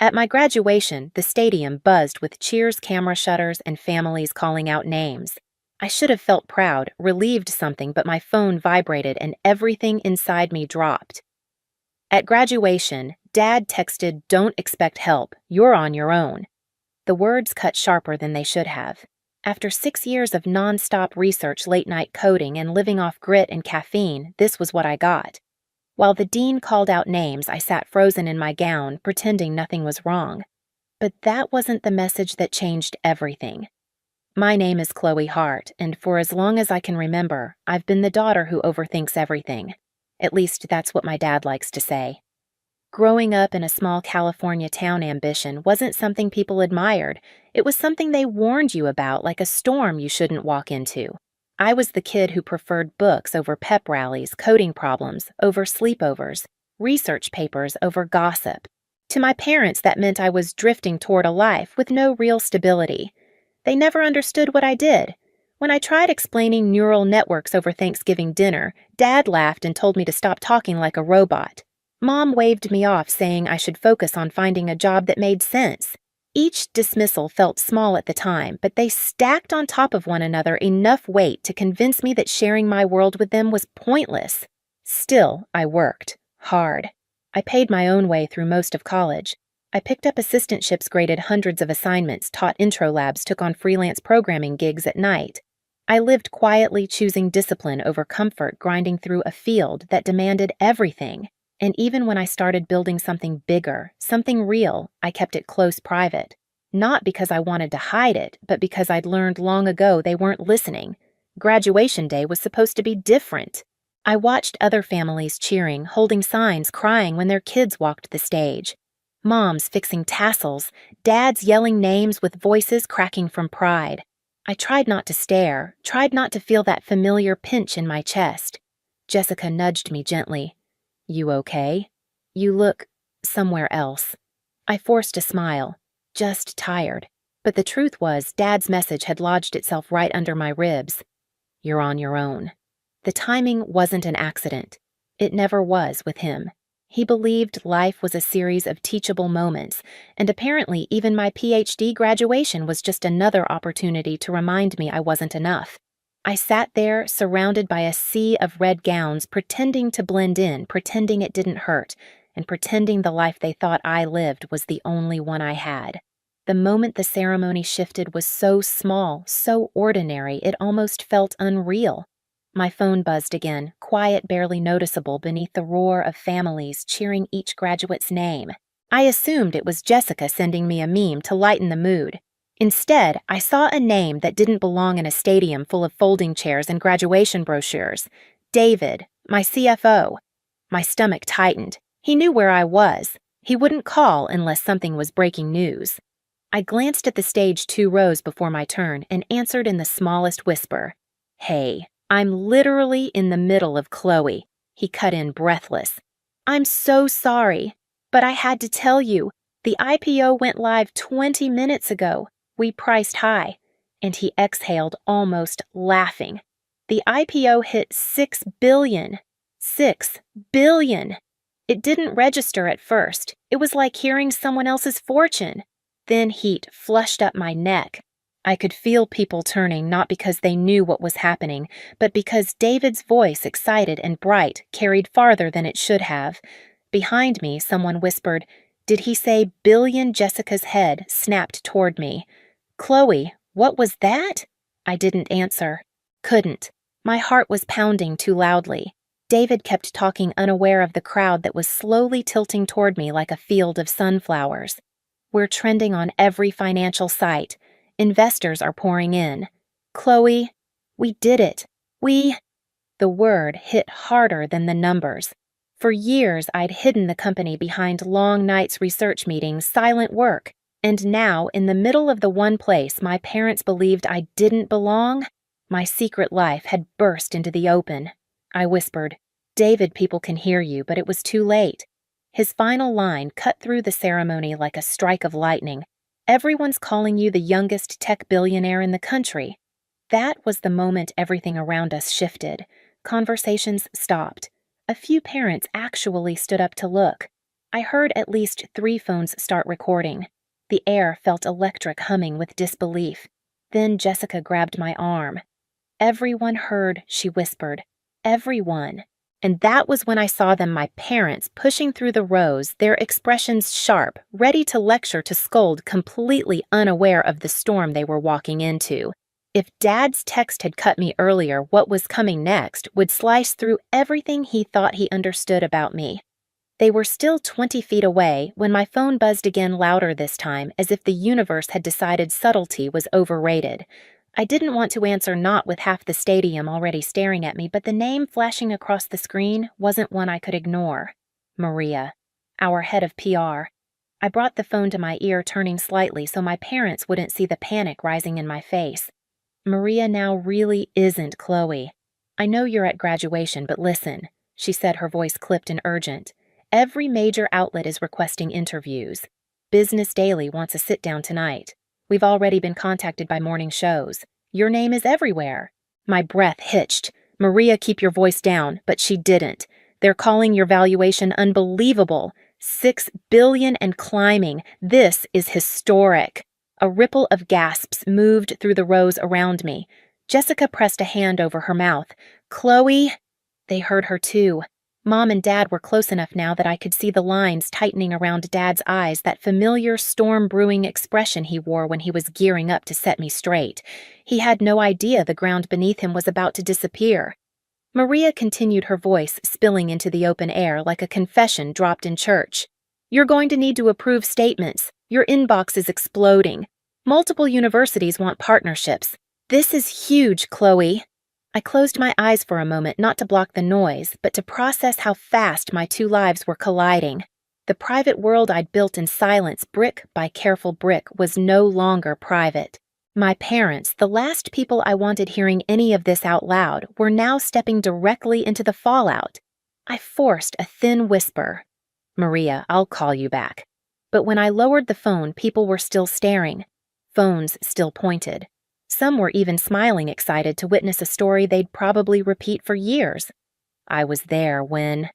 At my graduation, the stadium buzzed with cheers, camera shutters, and families calling out names. I should have felt proud, relieved something, but my phone vibrated and everything inside me dropped. At graduation, Dad texted, "Don't expect help. You're on your own." The words cut sharper than they should have. After 6 years of nonstop research, late-night coding, and living off grit and caffeine, this was what I got. While the dean called out names, I sat frozen in my gown, pretending nothing was wrong. But that wasn't the message that changed everything. My name is Chloe Hart, and for as long as I can remember, I've been the daughter who overthinks everything. At least that's what my dad likes to say. Growing up in a small California town, ambition wasn't something people admired. It was something they warned you about, like a storm you shouldn't walk into. I was the kid who preferred books over pep rallies, coding problems over sleepovers, research papers over gossip. To my parents, that meant I was drifting toward a life with no real stability. They never understood what I did. When I tried explaining neural networks over Thanksgiving dinner, Dad laughed and told me to stop talking like a robot. Mom waved me off, saying I should focus on finding a job that made sense. Each dismissal felt small at the time, but they stacked on top of one another enough weight to convince me that sharing my world with them was pointless. Still, I worked hard. I paid my own way through most of college. I picked up assistantships, graded hundreds of assignments, taught intro labs, took on freelance programming gigs at night. I lived quietly, choosing discipline over comfort, grinding through a field that demanded everything. And even when I started building something bigger, something real, I kept it close private. Not because I wanted to hide it, but because I'd learned long ago they weren't listening. Graduation day was supposed to be different. I watched other families cheering, holding signs, crying when their kids walked the stage. Moms fixing tassels, dads yelling names with voices cracking from pride. I tried not to stare, tried not to feel that familiar pinch in my chest. Jessica nudged me gently. "You okay? You look somewhere else." I forced a smile, just tired. But the truth was, Dad's message had lodged itself right under my ribs. "You're on your own." The timing wasn't an accident. It never was with him. He believed life was a series of teachable moments, and apparently even my PhD graduation was just another opportunity to remind me I wasn't enough. I sat there, surrounded by a sea of red gowns, pretending to blend in, pretending it didn't hurt, and pretending the life they thought I lived was the only one I had. The moment the ceremony shifted was so small, so ordinary, it almost felt unreal. My phone buzzed again, quiet, barely noticeable beneath the roar of families cheering each graduate's name. I assumed it was Jessica sending me a meme to lighten the mood. Instead, I saw a name that didn't belong in a stadium full of folding chairs and graduation brochures. David, my CFO. My stomach tightened. He knew where I was. He wouldn't call unless something was breaking news. I glanced at the stage 2 rows before my turn and answered in the smallest whisper. "Hey, I'm literally in the middle of Chloe." He cut in, breathless. "I'm so sorry, but I had to tell you, the IPO went live 20 minutes ago. We priced high." And he exhaled, almost laughing. "The IPO hit 6 billion. 6 billion. It didn't register at first. It was like hearing someone else's fortune." Then heat flushed up my neck. I could feel people turning, not because they knew what was happening, but because David's voice, excited and bright, carried farther than it should have. Behind me, someone whispered, "Did he say billion?" Jessica's head snapped toward me. "Chloe, what was that?" I didn't answer. Couldn't. My heart was pounding too loudly. David kept talking, unaware of the crowd that was slowly tilting toward me like a field of sunflowers. "We're trending on every financial site. Investors are pouring in. Chloe, we did it. The word hit harder than the numbers. For years, I'd hidden the company behind long nights, research meetings, silent work. And now, in the middle of the one place my parents believed I didn't belong, my secret life had burst into the open. I whispered, "David, people can hear you," but it was too late. His final line cut through the ceremony like a strike of lightning. "Everyone's calling you the youngest tech billionaire in the country." That was the moment everything around us shifted. Conversations stopped. A few parents actually stood up to look. I heard at least 3 phones start recording. The air felt electric, humming with disbelief. Then Jessica grabbed my arm. "Everyone heard," she whispered. "Everyone." And that was when I saw them, my parents, pushing through the rows, their expressions sharp, ready to lecture, to scold, completely unaware of the storm they were walking into. If Dad's text had cut me earlier, what was coming next would slice through everything he thought he understood about me. They were still 20 feet away when my phone buzzed again, louder this time, as if the universe had decided subtlety was overrated. I didn't want to answer, not with half the stadium already staring at me, but the name flashing across the screen wasn't one I could ignore. Maria, our head of PR. I brought the phone to my ear, turning slightly so my parents wouldn't see the panic rising in my face. "Maria now really isn't Chloe. I know you're at graduation, but listen," she said, her voice clipped and urgent. "Every major outlet is requesting interviews. Business Daily wants a sit-down tonight. We've already been contacted by morning shows. Your name is everywhere." My breath hitched. "Maria, keep your voice down," but she didn't. "They're calling your valuation unbelievable. 6 billion and climbing. This is historic." A ripple of gasps moved through the rows around me. Jessica pressed a hand over her mouth. "Chloe!" They heard her too. Mom and Dad were close enough now that I could see the lines tightening around Dad's eyes, that familiar storm-brewing expression he wore when he was gearing up to set me straight. He had no idea the ground beneath him was about to disappear. Maria continued, her voice spilling into the open air like a confession dropped in church. "You're going to need to approve statements. Your inbox is exploding. Multiple universities want partnerships. This is huge, Chloe." I closed my eyes for a moment, not to block the noise, but to process how fast my 2 lives were colliding. The private world I'd built in silence, brick by careful brick, was no longer private. My parents, the last people I wanted hearing any of this out loud, were now stepping directly into the fallout. I forced a thin whisper. "Maria, I'll call you back." But when I lowered the phone, people were still staring. Phones still pointed. Some were even smiling, excited to witness a story they'd probably repeat for years. I was there when...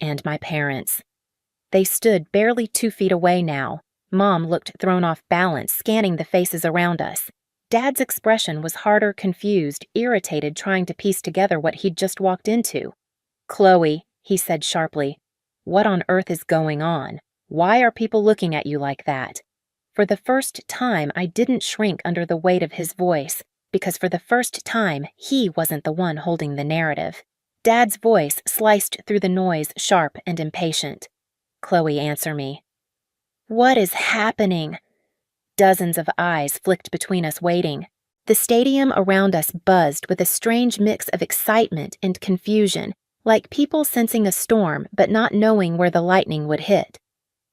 And my parents. They stood barely 2 feet away now. Mom looked thrown off balance, scanning the faces around us. Dad's expression was harder, confused, irritated, trying to piece together what he'd just walked into. "Chloe," he said sharply, "what on earth is going on? Why are people looking at you like that?" For the first time, I didn't shrink under the weight of his voice, because for the first time, he wasn't the one holding the narrative. Dad's voice sliced through the noise, sharp and impatient. "Chloe, answer me." "What is happening?" Dozens of eyes flicked between us, waiting. The stadium around us buzzed with a strange mix of excitement and confusion, like people sensing a storm but not knowing where the lightning would hit.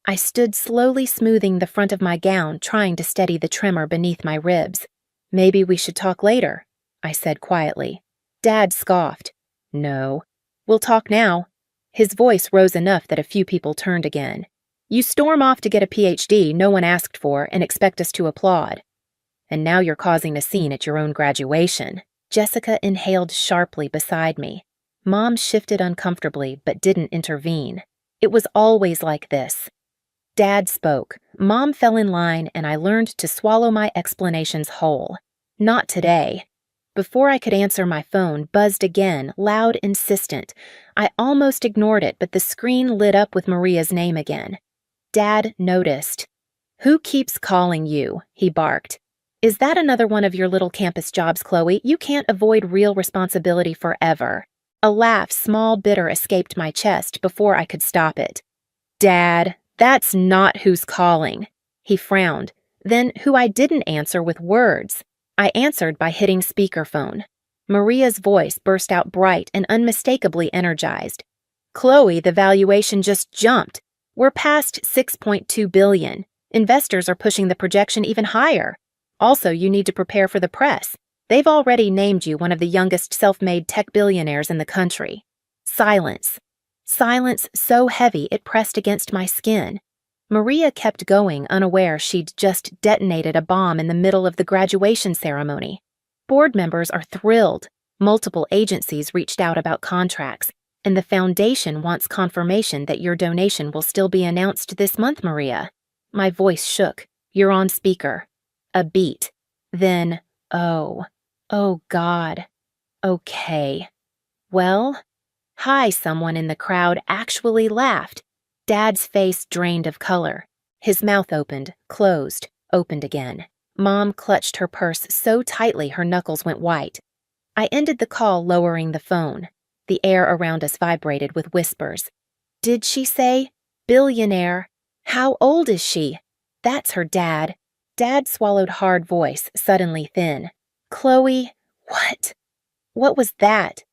I stood slowly smoothing the front of my gown, trying to steady the tremor beneath my ribs. "Maybe we should talk later," I said quietly. Dad scoffed. "No. We'll talk now." His voice rose enough that a few people turned again. "You storm off to get a PhD no one asked for and expect us to applaud. And now you're causing a scene at your own graduation." Jessica inhaled sharply beside me. Mom shifted uncomfortably but didn't intervene. It was always like this. Dad spoke. Mom fell in line, and I learned to swallow my explanations whole. Not today. Before I could answer, my phone buzzed again, loud, insistent. I almost ignored it, but the screen lit up with Maria's name again. Dad noticed. "Who keeps calling you?" he barked. "Is that another one of your little campus jobs, Chloe? You can't avoid real responsibility forever." A laugh, small, bitter, escaped my chest before I could stop it. "Dad, that's not who's calling." He frowned. Then who I didn't answer with words. I answered by hitting speakerphone. Maria's voice burst out bright and unmistakably energized. "Chloe, the valuation just jumped. We're past 6.2 billion. Investors are pushing the projection even higher. Also, you need to prepare for the press. They've already named you one of the youngest self-made tech billionaires in the country." Silence. Silence so heavy it pressed against my skin. Maria kept going, unaware she'd just detonated a bomb in the middle of the graduation ceremony. Board members are thrilled. Multiple agencies reached out about contracts. And the foundation wants confirmation that your donation will still be announced this month, Maria. My voice shook. You're on speaker. A beat. Then, oh God. Okay. Well, hi, someone in the crowd actually laughed. Dad's face drained of color. His mouth opened, closed, opened again. Mom clutched her purse so tightly her knuckles went white. I ended the call, lowering the phone. The air around us vibrated with whispers. Did she say billionaire? How old is she? That's her dad. Dad swallowed hard voice, suddenly thin. Chloe, what? What was that?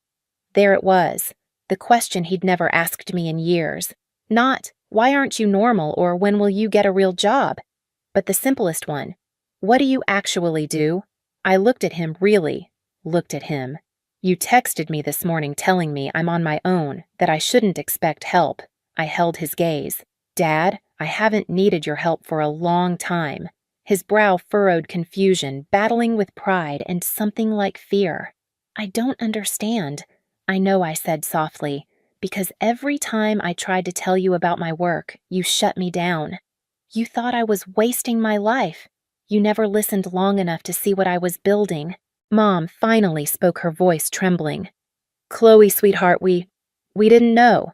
There it was, the question he'd never asked me in years. Not, why aren't you normal, or when will you get a real job? But the simplest one, what do you actually do? I looked at him, really looked at him. You texted me this morning telling me I'm on my own, that I shouldn't expect help. I held his gaze. Dad, I haven't needed your help for a long time. His brow furrowed confusion, battling with pride and something like fear. I don't understand. I know, I said softly, because every time I tried to tell you about my work, you shut me down. You thought I was wasting my life. You never listened long enough to see what I was building. Mom finally spoke, her voice trembling. Chloe, sweetheart, we didn't know.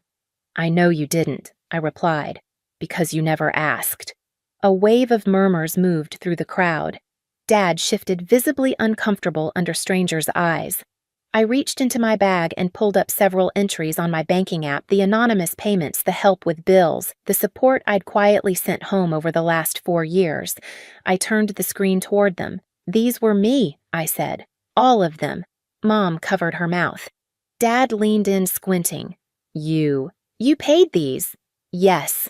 I know you didn't, I replied, because you never asked. A wave of murmurs moved through the crowd. Dad shifted, visibly uncomfortable under strangers' eyes. I reached into my bag and pulled up several entries on my banking app, the anonymous payments, the help with bills, the support I'd quietly sent home over the last 4 years. I turned the screen toward them. These were me, I said. All of them. Mom covered her mouth. Dad leaned in, squinting. You paid these? Yes.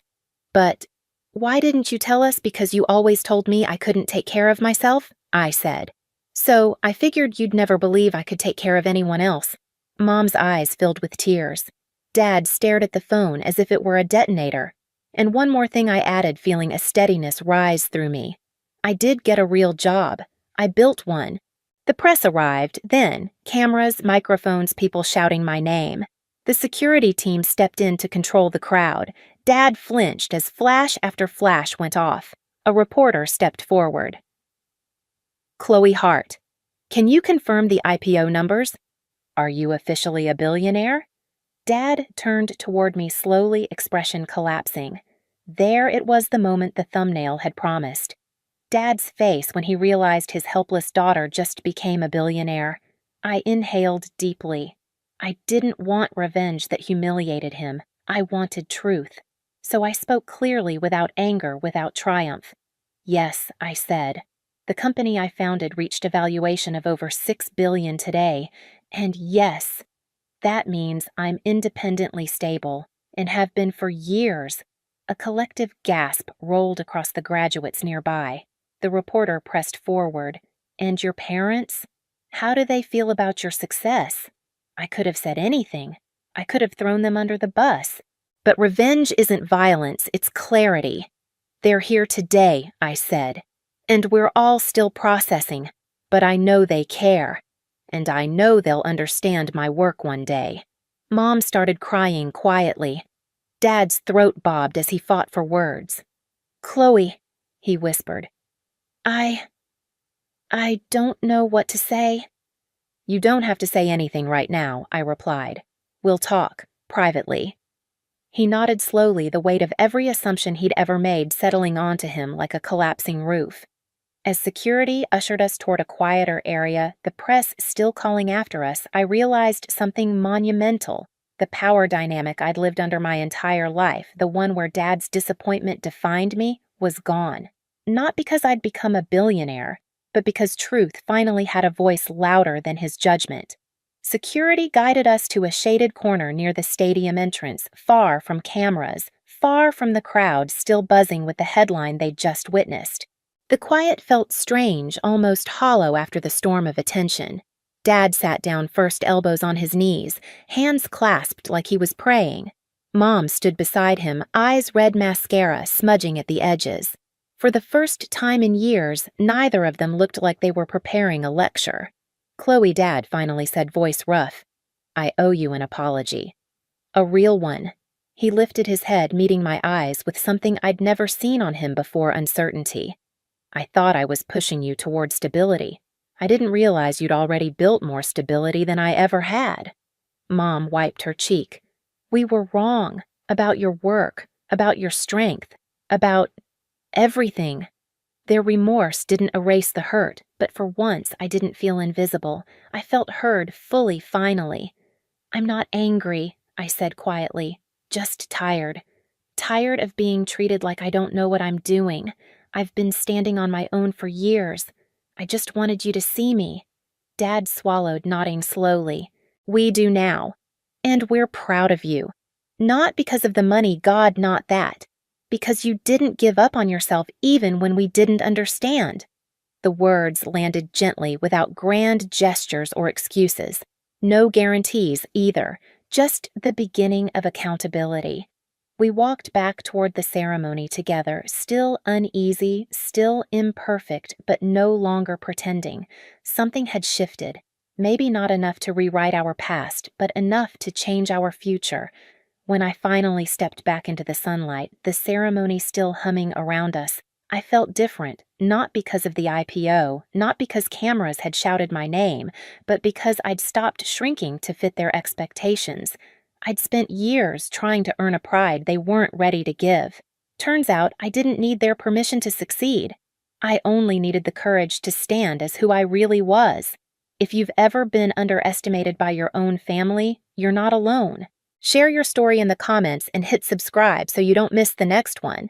But why didn't you tell us? Because you always told me I couldn't take care of myself, I said. So I figured you'd never believe I could take care of anyone else. Mom's eyes filled with tears. Dad stared at the phone as if it were a detonator. And one more thing, I added, feeling a steadiness rise through me. I did get a real job. I built one. The press arrived, then cameras, microphones, people shouting my name. The security team stepped in to control the crowd. Dad flinched as flash after flash went off. A reporter stepped forward. Chloe Hart, can you confirm the IPO numbers? Are you officially a billionaire? Dad turned toward me slowly, expression collapsing. There it was, the moment the thumbnail had promised. Dad's face when he realized his helpless daughter just became a billionaire. I inhaled deeply. I didn't want revenge that humiliated him. I wanted truth. So I spoke clearly, without anger, without triumph. Yes, I said. The company I founded reached a valuation of over $6 billion today. And yes, that means I'm independently stable and have been for years. A collective gasp rolled across the graduates nearby. The reporter pressed forward. And your parents? How do they feel about your success? I could have said anything. I could have thrown them under the bus. But revenge isn't violence, it's clarity. They're here today, I said. And we're all still processing. But I know they care. And I know they'll understand my work one day. Mom started crying quietly. Dad's throat bobbed as he fought for words. Chloe, he whispered. I don't know what to say. You don't have to say anything right now, I replied. We'll talk, privately. He nodded slowly, the weight of every assumption he'd ever made settling onto him like a collapsing roof. As security ushered us toward a quieter area, the press still calling after us, I realized something monumental. The power dynamic I'd lived under my entire life, the one where Dad's disappointment defined me, was gone. Not because I'd become a billionaire, but because truth finally had a voice louder than his judgment. Security guided us to a shaded corner near the stadium entrance, far from cameras, far from the crowd still buzzing with the headline they'd just witnessed. The quiet felt strange, almost hollow after the storm of attention. Dad sat down first, elbows on his knees, hands clasped like he was praying. Mom stood beside him, eyes red mascara smudging at the edges. For the first time in years, neither of them looked like they were preparing a lecture. Chloe, Dad finally said, voice rough. I owe you an apology. A real one. He lifted his head, meeting my eyes with something I'd never seen on him before: uncertainty. I thought I was pushing you toward stability. I didn't realize you'd already built more stability than I ever had. Mom wiped her cheek. We were wrong about your work, about your strength, about everything. Their remorse didn't erase the hurt, but for once I didn't feel invisible. I felt heard fully, finally. I'm not angry, I said quietly, just tired. Tired of being treated like I don't know what I'm doing. I've been standing on my own for years. I just wanted you to see me. Dad swallowed, nodding slowly. We do now. And we're proud of you. Not because of the money, God, not that. Because you didn't give up on yourself even when we didn't understand. The words landed gently, without grand gestures or excuses. No guarantees either, just the beginning of accountability. We walked back toward the ceremony together, still uneasy, still imperfect, but no longer pretending. Something had shifted. Maybe not enough to rewrite our past, but enough to change our future. When I finally stepped back into the sunlight, the ceremony still humming around us, I felt different, not because of the IPO, not because cameras had shouted my name, but because I'd stopped shrinking to fit their expectations. I'd spent years trying to earn a pride they weren't ready to give. Turns out I didn't need their permission to succeed. I only needed the courage to stand as who I really was. If you've ever been underestimated by your own family, you're not alone. Share your story in the comments and hit subscribe so you don't miss the next one.